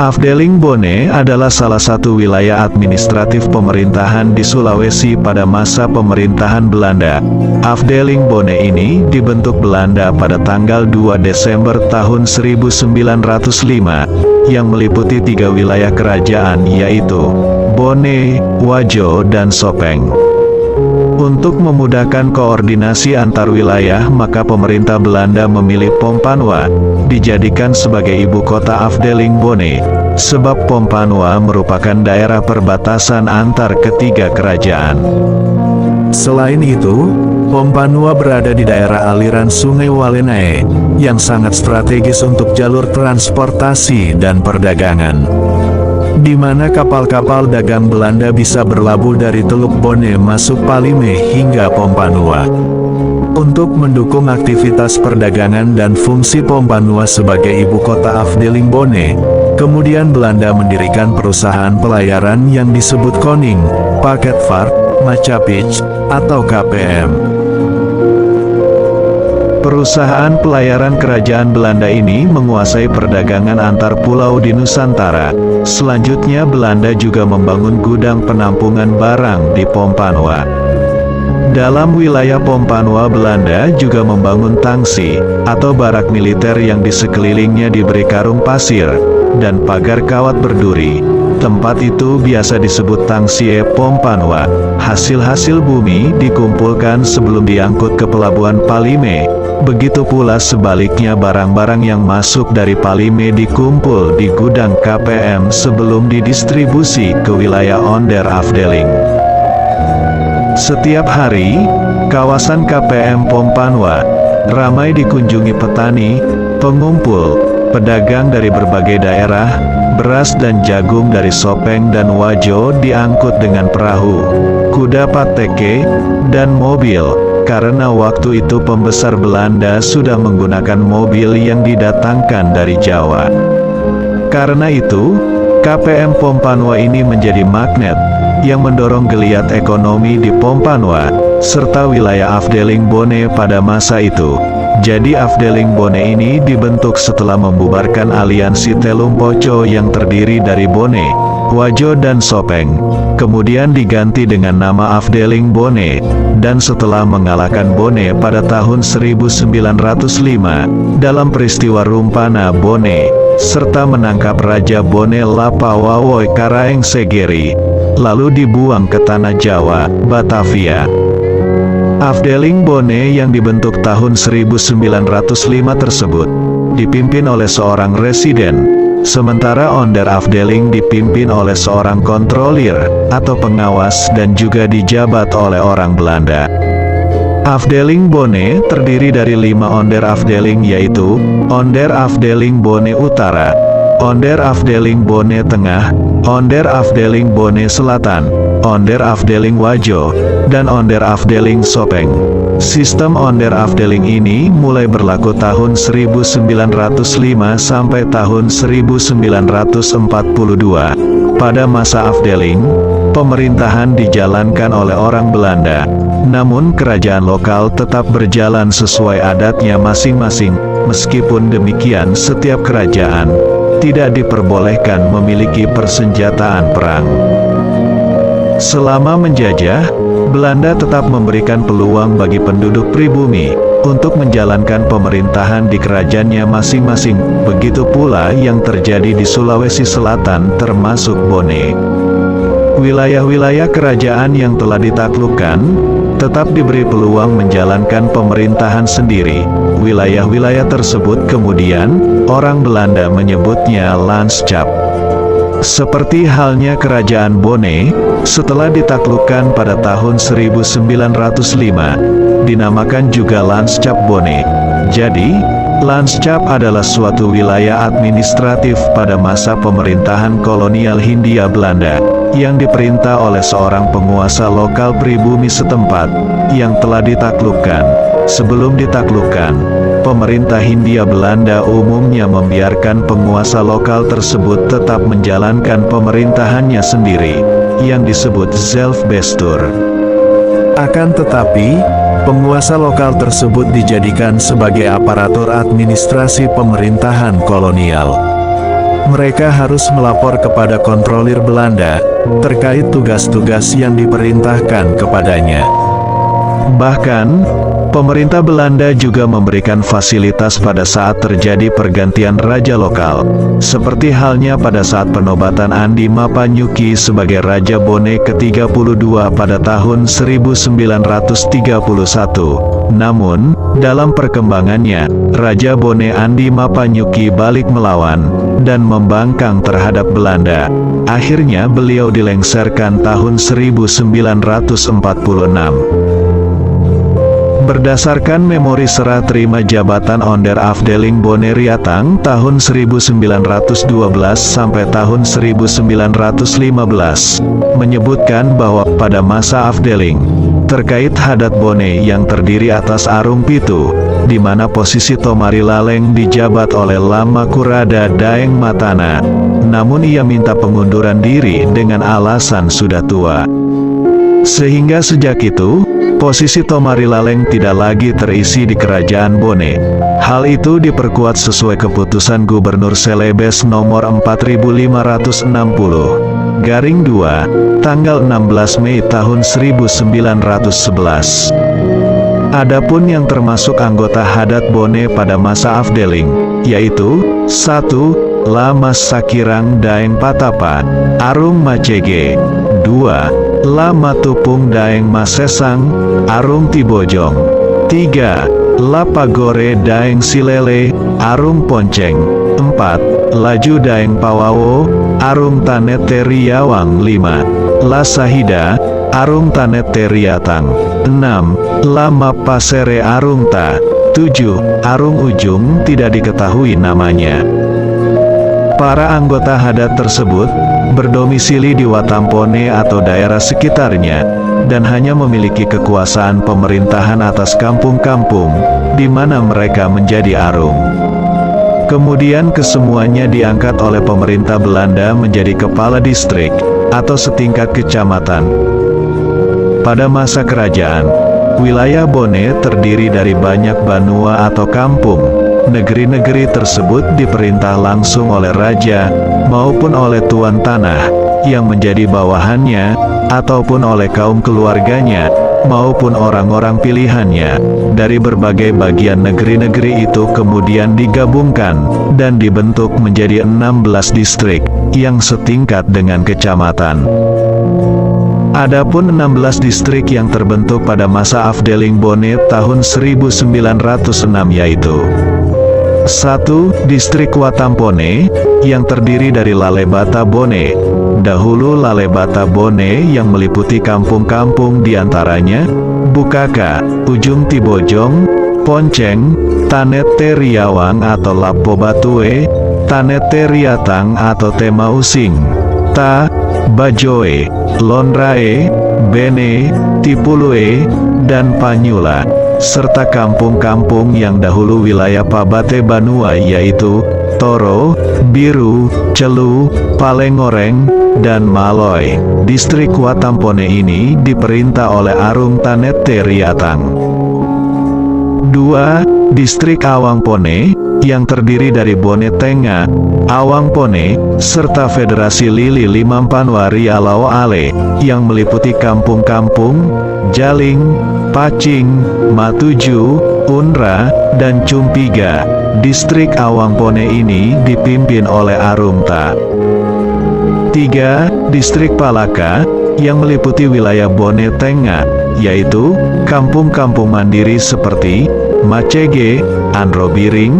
Afdeling Bone adalah salah satu wilayah administratif pemerintahan di Sulawesi pada masa pemerintahan Belanda. Afdeling Bone ini dibentuk Belanda pada tanggal 2 Desember tahun 1905, yang meliputi 3 wilayah kerajaan yaitu Bone, Wajo, dan Sopeng. Untuk memudahkan koordinasi antar wilayah, maka pemerintah Belanda memilih Pompanwa dijadikan sebagai ibu kota Afdeling Bone, sebab Pompanwa merupakan daerah perbatasan antar ketiga kerajaan. Selain itu, Pompanwa berada di daerah aliran Sungai Walenae, yang sangat strategis untuk jalur transportasi dan perdagangan, di mana kapal-kapal dagang Belanda bisa berlabuh dari Teluk Bone masuk Palime hingga Pompanwa. Untuk mendukung aktivitas perdagangan dan fungsi Pompanwa sebagai ibu kota Afdeling Bone, kemudian Belanda mendirikan perusahaan pelayaran yang disebut Koning, Paketvaart, Macapich, atau KPM. Perusahaan pelayaran kerajaan Belanda ini menguasai perdagangan antar pulau di Nusantara. Selanjutnya Belanda juga membangun gudang penampungan barang di Pompanwa. Dalam wilayah Pompanwa, Belanda juga membangun tangsi, atau barak militer yang di sekelilingnya diberi karung pasir, dan pagar kawat berduri. Tempat itu biasa disebut Tangsie Pompanwa. Hasil-hasil bumi dikumpulkan sebelum diangkut ke pelabuhan Palime. Begitu pula sebaliknya, barang-barang yang masuk dari Palime dikumpul di gudang KPM sebelum didistribusi ke wilayah Onder Afdeling. Setiap hari, kawasan KPM Pompanwa ramai dikunjungi petani, pengumpul, pedagang dari berbagai daerah. Beras dan jagung dari Sopeng dan Wajo diangkut dengan perahu, kuda pateke, dan mobil. Karena waktu itu pembesar Belanda sudah menggunakan mobil yang didatangkan dari Jawa. Karena itu, KPM Pompanwa ini menjadi magnet yang mendorong geliat ekonomi di Pompanwa, serta wilayah Afdeling Bone pada masa itu. Jadi Afdeling Bone ini dibentuk setelah membubarkan aliansi Telung Poco yang terdiri dari Bone, Wajo, dan Sopeng. Kemudian diganti dengan nama Afdeling Bone, dan setelah mengalahkan Bone pada tahun 1905 dalam peristiwa Rumpana Bone, serta menangkap Raja Bone Lapawawoy Karaeng Segeri, lalu dibuang ke tanah Jawa, Batavia. Afdeling Bone yang dibentuk tahun 1905 tersebut dipimpin oleh seorang residen, sementara Onder Afdeling dipimpin oleh seorang kontrolir atau pengawas dan juga dijabat oleh orang Belanda. Afdeling Bone terdiri dari 5 Onder Afdeling, yaitu Onder Afdeling Bone Utara, Onder Afdeling Bone Tengah, Onder Afdeling Bone Selatan, Onder Afdeling Wajo, dan Onder Afdeling Sopeng. Sistem Onder Afdeling ini mulai berlaku tahun 1905 sampai tahun 1942. Pada masa Afdeling, pemerintahan dijalankan oleh orang Belanda, namun kerajaan lokal tetap berjalan sesuai adatnya masing-masing. Meskipun demikian, setiap kerajaan tidak diperbolehkan memiliki persenjataan perang. Selama menjajah, Belanda tetap memberikan peluang bagi penduduk pribumi untuk menjalankan pemerintahan di kerajaannya masing-masing. Begitu pula yang terjadi di Sulawesi Selatan termasuk Bone. Wilayah-wilayah kerajaan yang telah ditaklukkan tetap diberi peluang menjalankan pemerintahan sendiri. Wilayah-wilayah tersebut kemudian orang Belanda menyebutnya Landschap. Seperti halnya kerajaan Bone, setelah ditaklukkan pada tahun 1905, dinamakan juga Landschap Bone. Jadi, Landschap adalah suatu wilayah administratif pada masa pemerintahan kolonial Hindia Belanda, yang diperintah oleh seorang penguasa lokal pribumi setempat, yang telah ditaklukkan. Sebelum ditaklukkan, pemerintah Hindia Belanda umumnya membiarkan penguasa lokal tersebut tetap menjalankan pemerintahannya sendiri, yang disebut zelfbestuur. Akan tetapi, penguasa lokal tersebut dijadikan sebagai aparatur administrasi pemerintahan kolonial. Mereka harus melapor kepada kontrolir Belanda terkait tugas-tugas yang diperintahkan kepadanya. Bahkan, pemerintah Belanda juga memberikan fasilitas pada saat terjadi pergantian raja lokal, seperti halnya pada saat penobatan Andi Mapanyuki sebagai Raja Bone ke-32 pada tahun 1931. Namun, dalam perkembangannya, Raja Bone Andi Mapanyuki balik melawan dan membangkang terhadap Belanda. Akhirnya beliau dilengserkan tahun 1946. Berdasarkan memori serah terima jabatan Onder Afdeling Bone Riatang tahun 1912 sampai tahun 1915, menyebutkan bahwa pada masa Afdeling, terkait Hadat Bone yang terdiri atas Arung Pitu, di mana posisi Tomari Laleng dijabat oleh Lama Kurada Daeng Matana, namun ia minta pengunduran diri dengan alasan sudah tua. Sehingga sejak itu, posisi Tomari Laleng tidak lagi terisi di Kerajaan Bone. Hal itu diperkuat sesuai keputusan Gubernur Celebes nomor 4560/2, tanggal 16 Mei tahun 1911. Adapun yang termasuk anggota Hadat Bone pada masa Afdeling, yaitu 1. Lama Sakirang Daeng Patapa, Arung Macege. 2. Lama Tupung Daeng Masesang, Arung Tibojong. 3. Lapagore Daeng Silele, Arung Ponceng. 4. Laju Daeng Pawawo, Arung Tanet Teriawang. 5. Lasahida, Arung Tanet Teriatang. 6. Lama Pasere Arungta. 7. Arung Ujung tidak diketahui namanya. Para anggota Hadat tersebut berdomisili di Watampone atau daerah sekitarnya, dan hanya memiliki kekuasaan pemerintahan atas kampung-kampung, di mana mereka menjadi arung. Kemudian kesemuanya diangkat oleh pemerintah Belanda menjadi kepala distrik, atau setingkat kecamatan. Pada masa kerajaan, wilayah Bone terdiri dari banyak banua atau kampung. Negeri-negeri tersebut diperintah langsung oleh raja, maupun oleh tuan tanah, yang menjadi bawahannya, ataupun oleh kaum keluarganya, maupun orang-orang pilihannya. Dari berbagai bagian negeri-negeri itu kemudian digabungkan, dan dibentuk menjadi 16 distrik, yang setingkat dengan kecamatan. Adapun 16 distrik yang terbentuk pada masa Afdeling Bone tahun 1906 yaitu: 1. Distrik Watampone, yang terdiri dari Lalebata Bone. Dahulu Lalebata Bone yang meliputi kampung-kampung diantaranya Bukaka, Ujung Tibojong, Ponceng, Tanet Teriawang atau Lapo Batue, Tanet Teriatang atau Tema Using, Ta, Bajoe, Lonrae, Bene, Tipulue, dan Panyula, serta kampung-kampung yang dahulu wilayah Pabate Banua yaitu Toro, Biru, Celu, Palengoreng, dan Maloy. Distrik Watampone ini diperintah oleh Arung Tanet Teriatang. 2. Distrik Awangpone, yang terdiri dari Bone Tenga, Awangpone, serta Federasi Lili Limampanwari Alao Ale, yang meliputi kampung-kampung Jaling, Pacing, Matuju, Unra, dan Cumpiga. Distrik Awangpone ini dipimpin oleh Arungta. 3. Distrik Palaka, yang meliputi wilayah Bone Tenga, yaitu kampung-kampung mandiri seperti Macege, Androbiring,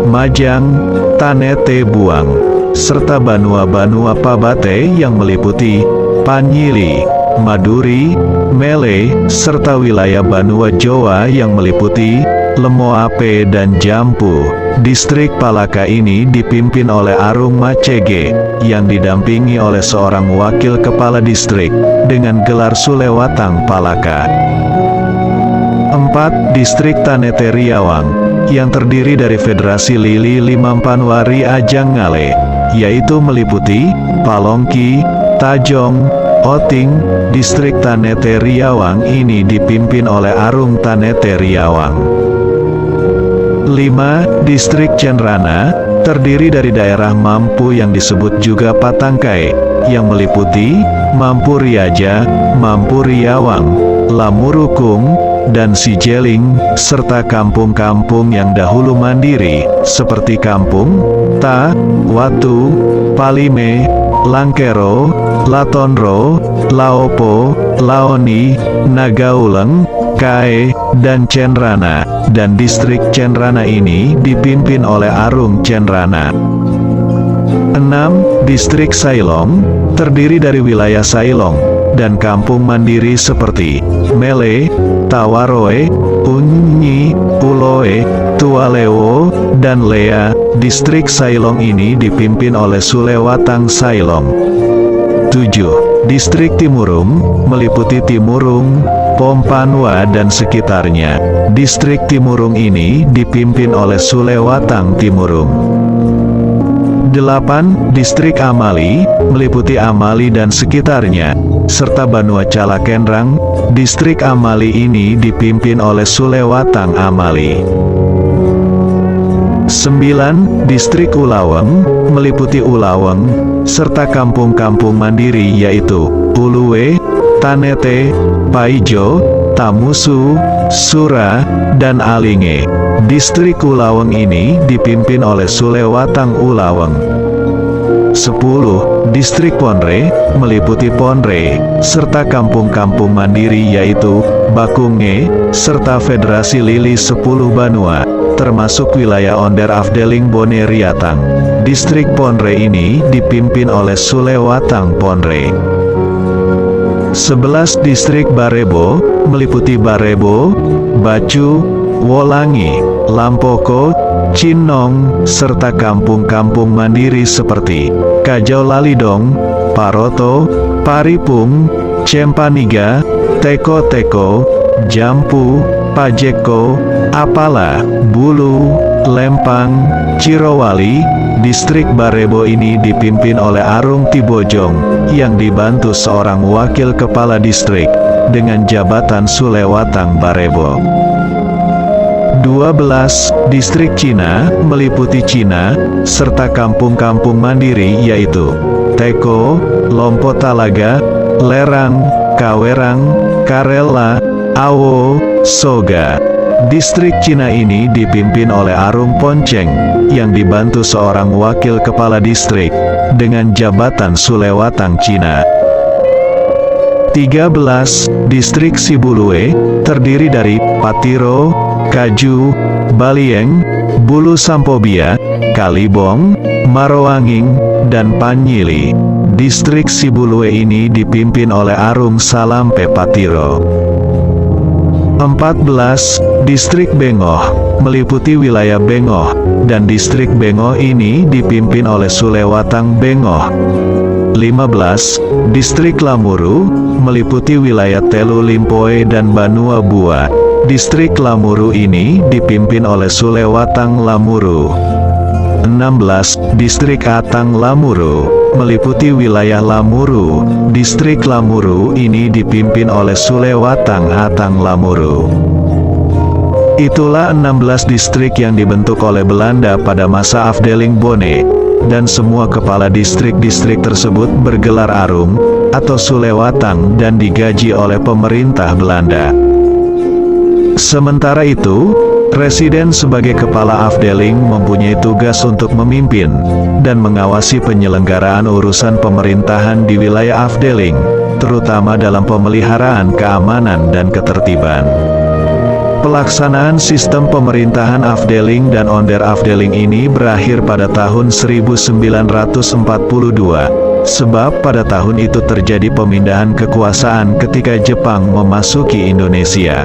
Majang, Tanete Buang, serta Banua-Banua Pabate yang meliputi Panyili, Maduri, Mele, serta wilayah Banua Jawa yang meliputi Lemoape dan Jampu. Distrik Palaka ini dipimpin oleh Arung Macege, yang didampingi oleh seorang wakil kepala distrik, dengan gelar Sulewatang Palaka. 4. Distrik Tanete Riawang, yang terdiri dari Federasi Lili Limampanwari Ajang Ngale, yaitu meliputi Palongki, Tajong, Oting. Distrik Tanete Riawang ini dipimpin oleh Arung Tanete Riawang. 5. Distrik Cenrana, terdiri dari daerah Mampu yang disebut juga Patangkai, yang meliputi Mampu Riaja, Mampu Riawang, Lamurukung, dan Sijeling, serta kampung-kampung yang dahulu mandiri, seperti Kampung Ta, Watu, Palime, Langkero, Latonro, Laopo, Laoni, Nagauleng, Kae, dan Cenrana, dan distrik Cenrana ini dipimpin oleh Arung Cenrana. 6. Distrik Sailong, terdiri dari wilayah Sailong, dan kampung mandiri seperti Mele, Tawaroe, Unyi, Uloe, Tualewo, dan Lea. Distrik Sailong ini dipimpin oleh Sulewatang Sailong. 7. Distrik Timurung, meliputi Timurung, Pompanwa dan sekitarnya. Distrik Timurung ini dipimpin oleh Sulewatang Timurung. 8. Distrik Amali, meliputi Amali dan sekitarnya, serta Banua Calakenrang. Distrik Amali ini dipimpin oleh Sulewatang Amali. 9. Distrik Ulaweng, meliputi Ulaweng, serta kampung-kampung mandiri yaitu Uluwe, Tanete, Paijo, Tamusu, Sura, dan Alinge. Distrik Ulaweng ini dipimpin oleh Sulewatang Ulaweng. 10. Distrik Ponre, meliputi Ponre, serta kampung-kampung mandiri yaitu Bakunge, serta Federasi Lili 10 Banua, termasuk wilayah Onder Afdeling Bone Riatang. Distrik Ponre ini dipimpin oleh Sulewatang Ponre. 11. Distrik Barebo, meliputi Barebo, Bacu, Wolangi, Lampoko, Cinong, serta kampung-kampung mandiri seperti Kajau Lalidong, Paroto, Paripung, Cempaniga, Teko-Teko, Jampu, Pajeko, Apala, Bulu, Lempang, Cirowali. Distrik Barebo ini dipimpin oleh Arung Tibojong, yang dibantu seorang wakil kepala distrik, dengan jabatan Sulewatang Barebo. 12. Distrik Cina, meliputi Cina, serta kampung-kampung mandiri yaitu Teko, Lompo Talaga, Lerang, Kawerang, Karela, Awo, Soga. Distrik Cina ini dipimpin oleh Arung Ponceng, yang dibantu seorang wakil kepala distrik, dengan jabatan Sulewatang Cina. 13. Distrik Sibulue, terdiri dari Patiro, Kaju, Balieng, Bulu Sampobia, Kalibong, Marowanging, dan Panyili. Distrik Sibulue ini dipimpin oleh Arung Salampe Patiro. 14. Distrik Bengoh, meliputi wilayah Bengoh, dan distrik Bengoh ini dipimpin oleh Sulewatang Bengoh. 15. Distrik Lamuru, meliputi wilayah Telu Limpoe dan Banua Bua. Distrik Lamuru ini dipimpin oleh Sulewatang Lamuru. 16. Distrik Atang Lamuru, meliputi wilayah Lamuru. Distrik Lamuru ini dipimpin oleh Sulewatang Atang Lamuru. Itulah 16 distrik yang dibentuk oleh Belanda pada masa Afdeling Bone, dan semua kepala distrik-distrik tersebut bergelar Arung atau Sulewatang dan digaji oleh pemerintah Belanda. Sementara itu, Presiden sebagai kepala Afdeling mempunyai tugas untuk memimpin dan mengawasi penyelenggaraan urusan pemerintahan di wilayah Afdeling, terutama dalam pemeliharaan keamanan dan ketertiban. Pelaksanaan sistem pemerintahan Afdeling dan Onder Afdeling ini berakhir pada tahun 1942, sebab pada tahun itu terjadi pemindahan kekuasaan ketika Jepang memasuki Indonesia.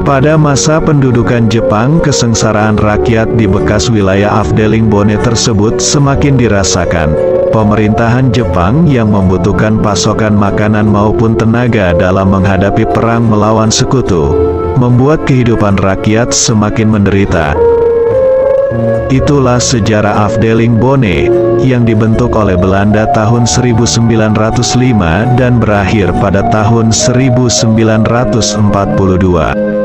Pada masa pendudukan Jepang, kesengsaraan rakyat di bekas wilayah Afdeling Bone tersebut semakin dirasakan. Pemerintahan Jepang yang membutuhkan pasokan makanan maupun tenaga dalam menghadapi perang melawan sekutu, membuat kehidupan rakyat semakin menderita. Itulah sejarah Afdeling Bone, yang dibentuk oleh Belanda tahun 1905 dan berakhir pada tahun 1942.